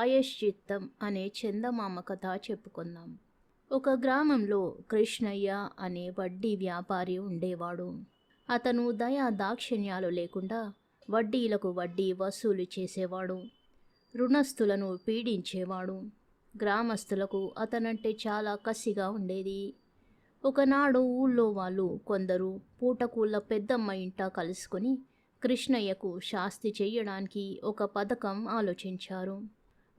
ప్రాయశ్చిత్తం అనే చందమామ కథ చెప్పుకుందాం. ఒక గ్రామంలో కృష్ణయ్య అనే వడ్డీ వ్యాపారి ఉండేవాడు. అతను దయా దాక్షిణ్యాలు లేకుండా వడ్డీలకు వడ్డీ వసూలు చేసేవాడు. రుణస్థులను పీడించేవాడు. గ్రామస్తులకు అతనంటే చాలా కసిగా ఉండేది. ఒకనాడు ఊళ్ళో వాళ్ళు కొందరు పూటకూళ్ళ పెద్దమ్మ ఇంట కలుసుకొని కృష్ణయ్యకు శాస్తి చెయ్యడానికి ఒక పథకం ఆలోచించారు.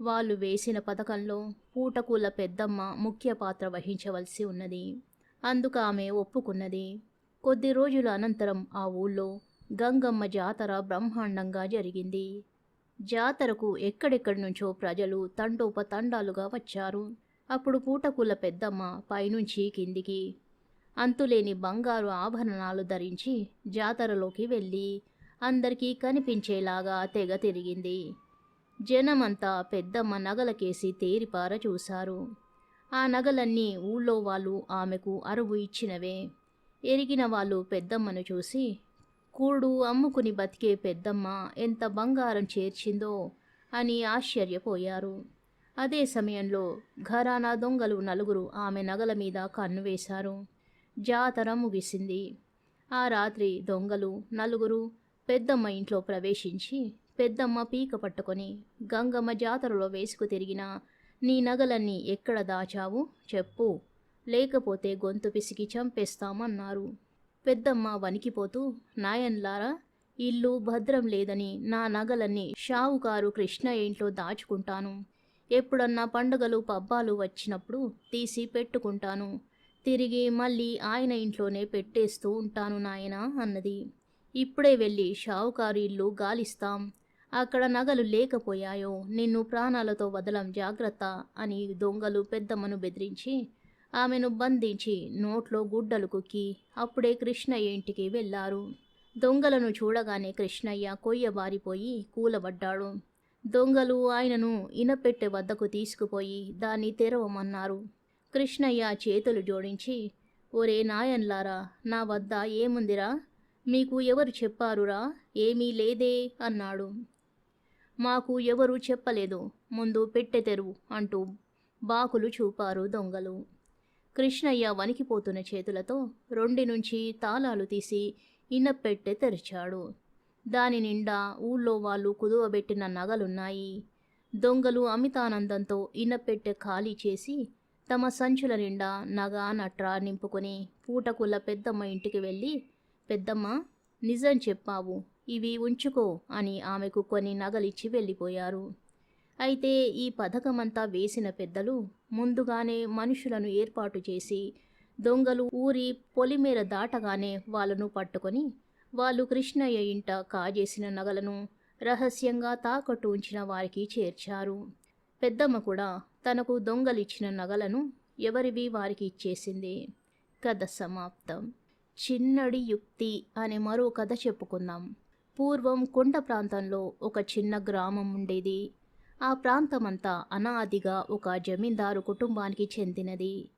వాళ్ళు వేసిన పథకంలో పూటకూళ్ళ పెద్దమ్మ ముఖ్య పాత్ర వహించవలసి ఉన్నది. అందుకు ఆమె ఒప్పుకున్నది. కొద్ది రోజుల అనంతరం ఆ ఊళ్ళో గంగమ్మ జాతర బ్రహ్మాండంగా జరిగింది. జాతరకు ఎక్కడెక్కడి నుంచో ప్రజలు తండోపతండాలుగా వచ్చారు. అప్పుడు పూటకూళ్ళ పెద్దమ్మ పైనుంచి కిందికి అంతులేని బంగారు ఆభరణాలు ధరించి జాతరలోకి వెళ్ళి అందరికీ కనిపించేలాగా తెగ తిరిగింది. జనమంతా పెద్దమ్మ నగలకేసి తేరిపార చూశారు. ఆ నగలన్నీ ఊళ్ళో వాళ్ళు ఆమెకు అరువు ఇచ్చినవే. ఎరిగిన వాళ్ళు పెద్దమ్మను చూసి కూడు అమ్ముకుని బతికే పెద్దమ్మ ఎంత బంగారం చేర్చిందో అని ఆశ్చర్యపోయారు. అదే సమయంలో ఘరానా దొంగలు నలుగురు ఆమె నగల మీద కన్ను వేశారు. జాతర ముగిసింది. ఆ రాత్రి దొంగలు నలుగురు పెద్దమ్మ ఇంట్లో ప్రవేశించి పెద్దమ్మ పీక పట్టుకొని, గంగమ్మ జాతరలో వేసుకు తిరిగిన నీ నగలన్నీ ఎక్కడ దాచావు చెప్పు, లేకపోతే గొంతు పిసికి చంపేస్తామన్నారు. పెద్దమ్మ వణికిపోతూ, నాయన్లారా, ఇల్లు భద్రం లేదని నా నగలన్నీ షావుకారు కృష్ణయ్య ఇంట్లో దాచుకుంటాను. ఎప్పుడన్నా పండుగలు పబ్బాలు వచ్చినప్పుడు తీసి పెట్టుకుంటాను. తిరిగి మళ్ళీ ఆయన ఇంట్లోనే పెట్టేస్తూ ఉంటాను నాయనా అన్నది. ఇప్పుడే వెళ్ళి షావుకారు ఇల్లు గాలిస్తాం. అక్కడ నగలు లేకపోయాయో నిన్ను ప్రాణాలతో వదలం జాగ్రత్త అని దొంగలు పెద్దమ్మను బెదిరించి ఆమెను బంధించి నోట్లో గుడ్డలు కుక్కి అప్పుడే కృష్ణయ్య ఇంటికి వెళ్ళారు. దొంగలను చూడగానే కృష్ణయ్య కొయ్యబారిపోయి కూలబడ్డాడు. దొంగలు ఆయనను ఇనపెట్టె వద్దకు తీసుకుపోయి దాన్ని తెరవమన్నారు. కృష్ణయ్య చేతులు జోడించి, ఒరే నాయన్లారా, నా వద్ద ఏముందిరా, మీకు ఎవరు చెప్పారురా, ఏమీ లేదే అన్నాడు. మాకు ఎవరూ చెప్పలేదు, ముందు పెట్టె తెరువు అంటూ బాకులు చూపారు దొంగలు. కృష్ణయ్య వణికిపోతున్న చేతులతో రొండి నుంచి తాళాలు తీసి ఇనపెట్టె తెరిచాడు. దాని నిండా ఊళ్ళో వాళ్ళు కుదువబెట్టిన నగలున్నాయి. దొంగలు అమితానందంతో ఇనపెట్టె ఖాళీ చేసి తమ సంచుల నిండా నగ నట్రా నింపుకొని పూటకుల పెద్దమ్మ ఇంటికి వెళ్ళి, పెద్దమ్మ, నిజం చెప్పావు, ఇవి ఉంచుకో అని ఆమెకు కొన్ని నగలిచ్చి వెళ్ళిపోయారు. అయితే ఈ పథకమంతా వేసిన పెద్దలు ముందుగానే మనుషులను ఏర్పాటు చేసి దొంగలు ఊరి పొలిమేర దాటగానే వాళ్ళను పట్టుకొని వాళ్ళు కృష్ణయ్య ఇంట కాజేసిన నగలను రహస్యంగా తాకట్టు ఉంచిన వారికి చేర్చారు. పెద్దమ్మ కూడా తనకు దొంగలిచ్చిన నగలను ఎవరివి వారికి ఇచ్చేసింది. కథ సమాప్తం. చిన్నడి యుక్తి అనే మరో కథ చెప్పుకుందాం. పూర్వం కొండ ప్రాంతంలో ఒక చిన్న గ్రామం ఉండేది. ఆ ప్రాంతమంతా అనాదిగా ఒక జమీందారు కుటుంబానికి చెందినది.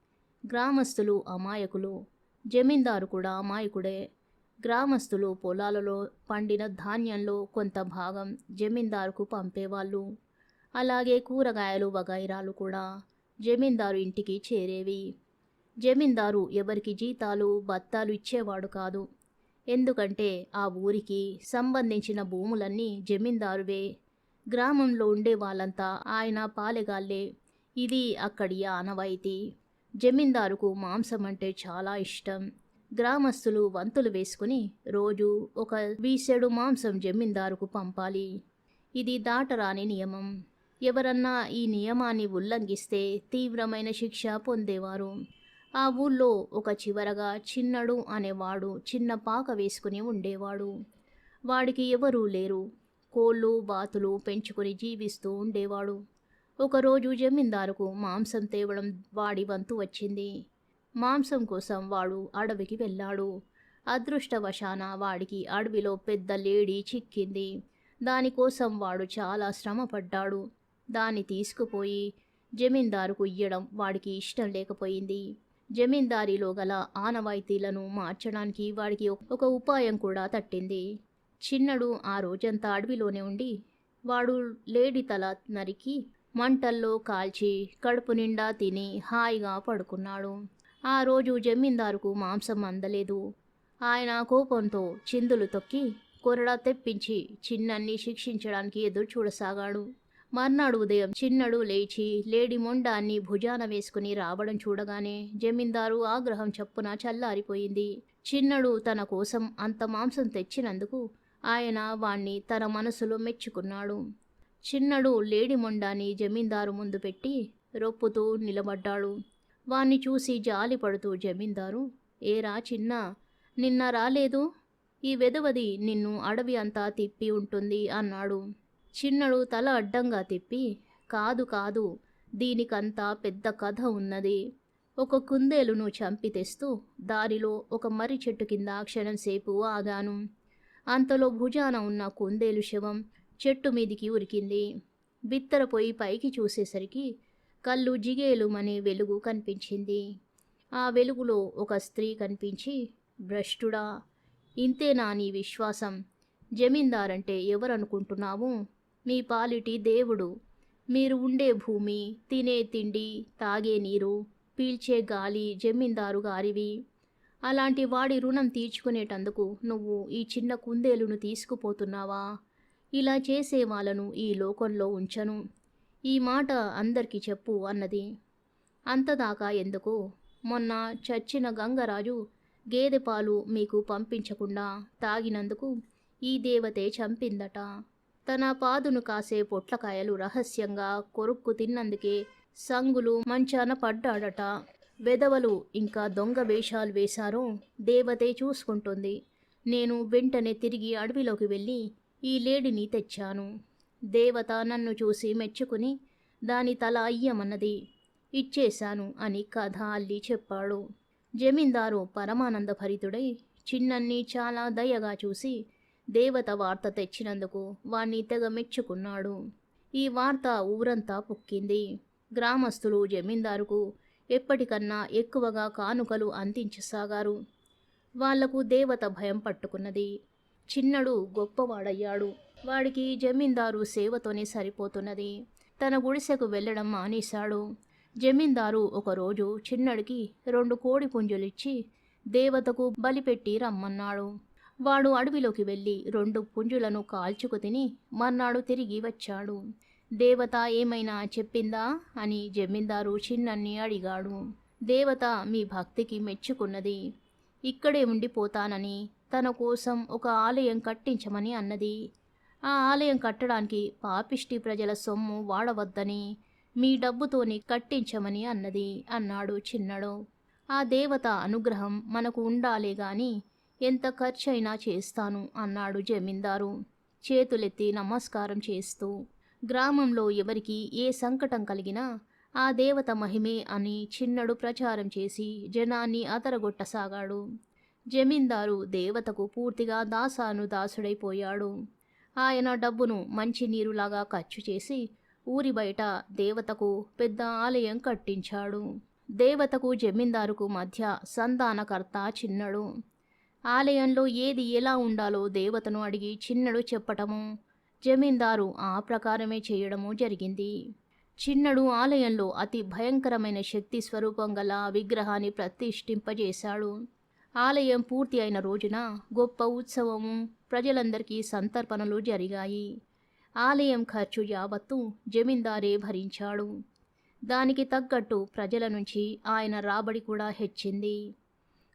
గ్రామస్తులు అమాయకులు, జమీందారు కూడా అమాయకుడే. గ్రామస్తులు పొలాలలో పండిన ధాన్యంలో కొంత భాగం జమీందారుకు పంపేవాళ్ళు. అలాగే కూరగాయలు వగైరాలు కూడా జమీందారు ఇంటికి చేరేవి. జమీందారు ఎవరికి జీతాలు బత్తాలు ఇచ్చేవాడు కాదు. ఎందుకంటే ఆ ఊరికి సంబంధించిన భూములన్నీ జమీందారువే. గ్రామంలో ఉండే వాళ్ళంతా ఆయన పాలెగాళ్లే. ఇది అక్కడి ఆనవాయితీ. జమీందారుకు మాంసం అంటే చాలా ఇష్టం. గ్రామస్తులు వంతులు వేసుకుని రోజు ఒక వీసెడు మాంసం జమీందారుకు పంపాలి. ఇది దాటరాని నియమం. ఎవరన్నా ఈ నియమాన్ని ఉల్లంఘిస్తే తీవ్రమైన శిక్ష పొందేవారు. ఆ ఊళ్ళో ఒక చివరగా చిన్నడు అనేవాడు చిన్న పాక వేసుకుని ఉండేవాడు. వాడికి ఎవరూ లేరు. కోళ్ళు బాతులు పెంచుకుని జీవిస్తూ ఉండేవాడు. ఒకరోజు జమీందారుకు మాంసం తేవడం వాడి వంతు వచ్చింది. మాంసం కోసం వాడు అడవికి వెళ్ళాడు. అదృష్టవశాన వాడికి అడవిలో పెద్ద లేడీ చిక్కింది. దానికోసం వాడు చాలా శ్రమపడ్డాడు. దాన్ని తీసుకుపోయి జమీందారుకు ఇయ్యడం వాడికి ఇష్టం లేకపోయింది. జమీందారీలో గల ఆనవాయితీలను మార్చడానికి వాడికి ఒక ఉపాయం కూడా తట్టింది. చిన్నడు ఆ రోజంతా అడవిలోనే ఉండి వాడు లేడి తల నరికి మంటల్లో కాల్చి కడుపు నిండా తిని హాయిగా పడుకున్నాడు. ఆ రోజు జమీందారుకు మాంసం అందలేదు. ఆయన కోపంతో చిందులు తొక్కి కొరడా తెప్పించి చిన్నన్ని శిక్షించడానికి ఎదురు చూడసాగాడు. మర్నాడు ఉదయం చిన్నడు లేచి లేడి మొండాన్ని భుజాన వేసుకుని రావడం చూడగానే జమీందారు ఆగ్రహం చప్పున చల్లారిపోయింది. చిన్నడు తన కోసం అంత మాంసం తెచ్చినందుకు ఆయన వాణ్ణి తన మనసులో మెచ్చుకున్నాడు. చిన్నడు లేడి మొండాన్ని జమీందారు ముందు పెట్టి రొప్పుతూ నిలబడ్డాడు. వాణ్ణి చూసి జాలి పడుతూ జమీందారు, ఏరా చిన్నా, నిన్న రాలేదు? ఈ వెధవది నిన్ను అడవి అంతా తిప్పి ఉంటుంది అన్నాడు. చిన్నడు తల అడ్డంగా తిప్పి, కాదు కాదు, దీనికంతా పెద్ద కథ ఉన్నది. ఒక కుందేలును చంపి తెస్తూ దారిలో ఒక మర్రి చెట్టు కింద క్షణంసేపు ఆగాను. అంతలో భుజాన ఉన్న కుందేలు శవం చెట్టు మీదికి ఉరికింది. బిత్తరపోయి పైకి చూసేసరికి కళ్ళు జిగేలుమనే వెలుగు కనిపించింది. ఆ వెలుగులో ఒక స్త్రీ కనిపించి, భ్రష్టుడా, ఇంతేనా నీ విశ్వాసం? జమీందారంటే ఎవరనుకుంటున్నావు? మీ పాలిటి దేవుడు. మీరు ఉండే భూమి, తినే తిండి, తాగే నీరు, పీల్చే గాలి జమీందారు గారివి. అలాంటి వాడి రుణం తీర్చుకునేటందుకు నువ్వు ఈ చిన్న కుందేలును తీసుకుపోతున్నావా? ఇలా చేసే వాళ్ళను ఈ లోకంలో ఉంచను. ఈ మాట అందరికీ చెప్పు అన్నది. అంతదాకా ఎందుకు? మొన్న చచ్చిన గంగరాజు గేదె పాలు మీకు పంపించకుండా తాగినందుకు ఈ దేవతే చంపిందట. తన పాదును కాసే పొట్లకాయలు రహస్యంగా కొరుక్కు తిన్నందుకే సంగులు మంచాన పడ్డాడట. వెధవలు ఇంకా దొంగ వేషాలు వేశారో దేవతే చూసుకుంటుంది. నేను వెంటనే తిరిగి అడవిలోకి వెళ్ళి ఈ లేడిని తెచ్చాను. దేవత నన్ను చూసి మెచ్చుకుని దాని తల అయ్యమన్నది. ఇచ్చేశాను అని కథ అల్లి చెప్పాడు. జమీందారు పరమానంద భరితుడై చిన్నన్ని చాలా దయగా చూసి దేవత వార్త తెచ్చినందుకు వాణ్ణి తెగ మెచ్చుకున్నాడు. ఈ వార్త ఊరంతా పుక్కింది. గ్రామస్తులు జమీందారుకు ఎప్పటికన్నా ఎక్కువగా కానుకలు అందించసాగారు. వాళ్లకు దేవత భయం పట్టుకున్నది. చిన్నడు గొప్పవాడయ్యాడు. వాడికి జమీందారు సేవతోనే సరిపోతున్నది. తన గుడిసెకు వెళ్ళడం మానేశాడు. జమీందారు ఒకరోజు చిన్నడికి 2 కోడి పుంజులిచ్చి దేవతకు బలిపెట్టి రమ్మన్నాడు. వాడు అడవిలోకి వెళ్ళి 2 పుంజులను కాల్చుకు తిని మర్నాడు తిరిగి వచ్చాడు. దేవత ఏమైనా చెప్పిందా అని జమీందారు చిన్నన్ని అడిగాడు. దేవత మీ భక్తికి మెచ్చుకున్నది. ఇక్కడే ఉండిపోతానని తన కోసం ఒక ఆలయం కట్టించమని అన్నది. ఆ ఆలయం కట్టడానికి పాపిష్టి ప్రజల సొమ్ము వాడవద్దని, మీ డబ్బుతోని కట్టించమని అన్నది అన్నాడు చిన్నడు. ఆ దేవత అనుగ్రహం మనకు ఉండాలే గాని ఎంత ఖర్చైనా చేస్తాను అన్నాడు జమీందారు చేతులెత్తి నమస్కారం చేస్తూ. గ్రామంలో ఎవరికి ఏ సంకటం కలిగినా ఆ దేవత మహిమే అని చిన్నడు ప్రచారం చేసి జనాన్ని అదరగొట్టసాగాడు. జమీందారు దేవతకు పూర్తిగా దాసానుదాసుడైపోయాడు. ఆయన డబ్బును మంచినీరులాగా ఖర్చు చేసి ఊరి బయట దేవతకు పెద్ద ఆలయం కట్టించాడు. దేవతకు జమీందారుకు మధ్య సంధానకర్త చిన్నడు. ఆలయంలో ఏది ఎలా ఉండాలో దేవతను అడిగి చిన్నడు చెప్పటము, జమీందారు ఆ ప్రకారమే చేయడము జరిగింది. చిన్నడు ఆలయంలో అతి భయంకరమైన శక్తి స్వరూపం గల విగ్రహాన్ని ప్రతిష్ఠింపజేశాడు. ఆలయం పూర్తి అయిన రోజున గొప్ప ఉత్సవము, ప్రజలందరికీ సంతర్పణలు జరిగాయి. ఆలయం ఖర్చు యావత్తు జమీందారే భరించాడు. దానికి తగ్గట్టు ప్రజల నుంచి ఆయన రాబడి కూడా హెచ్చింది.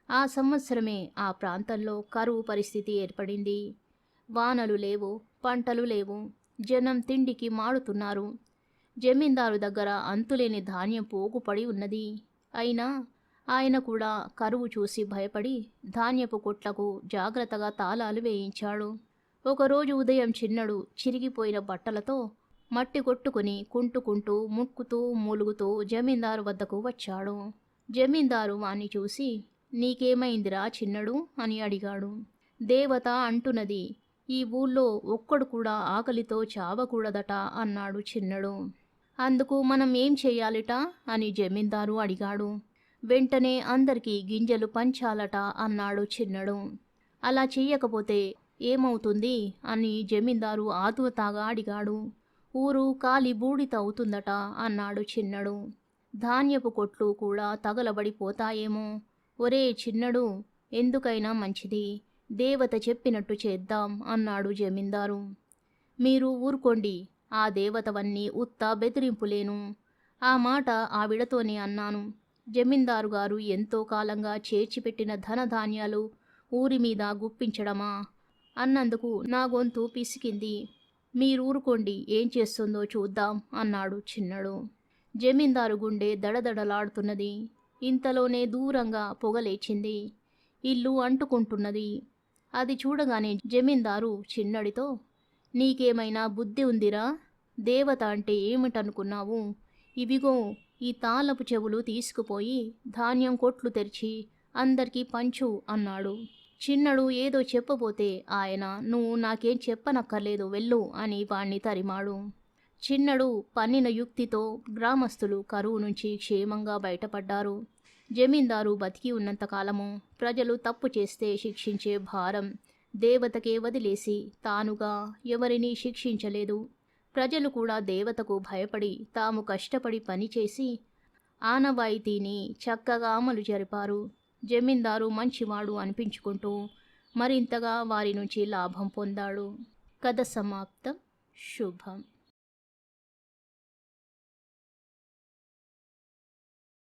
ఆ సంవత్సరమే ఆ ప్రాంతంలో కరువు పరిస్థితి ఏర్పడింది. వానలు లేవు, పంటలు లేవు, జనం తిండికి మాడుతున్నారు. జమీందారు దగ్గర అంతులేని ధాన్యం పోగుపడి ఉన్నది. అయినా ఆయన కూడా కరువు చూసి భయపడి ధాన్యపు కొట్లకు జాగ్రత్తగా తాళాలు వేయించాడు. ఒకరోజు ఉదయం చిన్నడు చిరిగిపోయిన బట్టలతో మట్టి కొట్టుకుని కుంటుకుంటూ ముక్కుతూ మూలుగుతూ జమీందారు వద్దకు వచ్చాడు. జమీందారు వాణ్ణి చూసి, నీకేమైందిరా చిన్నడు అని అడిగాడు. దేవత అంటున్నది, ఈ ఊళ్ళో ఒక్కడు కూడా ఆకలితో చావకూడదట అన్నాడు చిన్నడు. అందుకు మనం ఏం చెయ్యాలిట అని జమీందారు అడిగాడు. వెంటనే అందరికీ గింజలు పంచాలట అన్నాడు చిన్నడు. అలా చెయ్యకపోతే ఏమవుతుంది అని జమీందారు ఆతురతగా అడిగాడు. ఊరు కాలి బూడిద అవుతుందట అన్నాడు చిన్నడు. ధాన్యపు కొట్లు కూడా తగలబడిపోతాయేమో. ఒరే చిన్నడు, ఎందుకైనా మంచిది, దేవత చెప్పినట్టు చేద్దాం అన్నాడు జమీందారు. మీరు ఊరుకోండి, ఆ దేవతవన్నీ ఉత్త బెదిరింపులేను. ఆ మాట ఆవిడతోనే అన్నాను. జమీందారు గారు ఎంతో కాలంగా చేర్చిపెట్టిన ధనధాన్యాలు ఊరి మీద గుప్పించడమా అన్నందుకు నా గొంతు పిసికింది. మీరూరుకోండి, ఏం చేస్తుందో చూద్దాం అన్నాడు చిన్నడు. జమీందారు గుండె దడదడలాడుతున్నది. ఇంతలోనే దూరంగా పొగలేచింది. ఇల్లు అంటుకుంటున్నది. అది చూడగానే జమీందారు చిన్నడితో, నీకేమైనా బుద్ధి ఉందిరా? దేవత అంటే ఏమిటనుకున్నావు? ఇవిగో ఈ తాళపు చెవులు తీసుకుపోయి ధాన్యం కొట్లు తెరిచి అందరికీ పంచు అన్నాడు. చిన్నడు ఏదో చెప్పబోతే ఆయన, నువ్వు నాకేం చెప్పనక్కర్లేదు వెళ్ళు అని వాణ్ణి తరిమాడు. చిన్నడు పన్నిన యుక్తితో గ్రామస్తులు కరువు నుంచి క్షేమంగా బయటపడ్డారు. జమీందారు బతికి ఉన్నంతకాలము ప్రజలు తప్పు చేస్తే శిక్షించే భారం దేవతకే వదిలేసి తానుగా ఎవరినీ శిక్షించలేదు. ప్రజలు కూడా దేవతకు భయపడి తాము కష్టపడి పనిచేసి ఆనవాయితీని చక్కగా అమలు జరిపారు. జమీందారు మంచివాడు అనిపించుకుంటూ మరింతగా వారి నుంచి లాభం పొందాడు. కథ సమాప్తం. శుభం.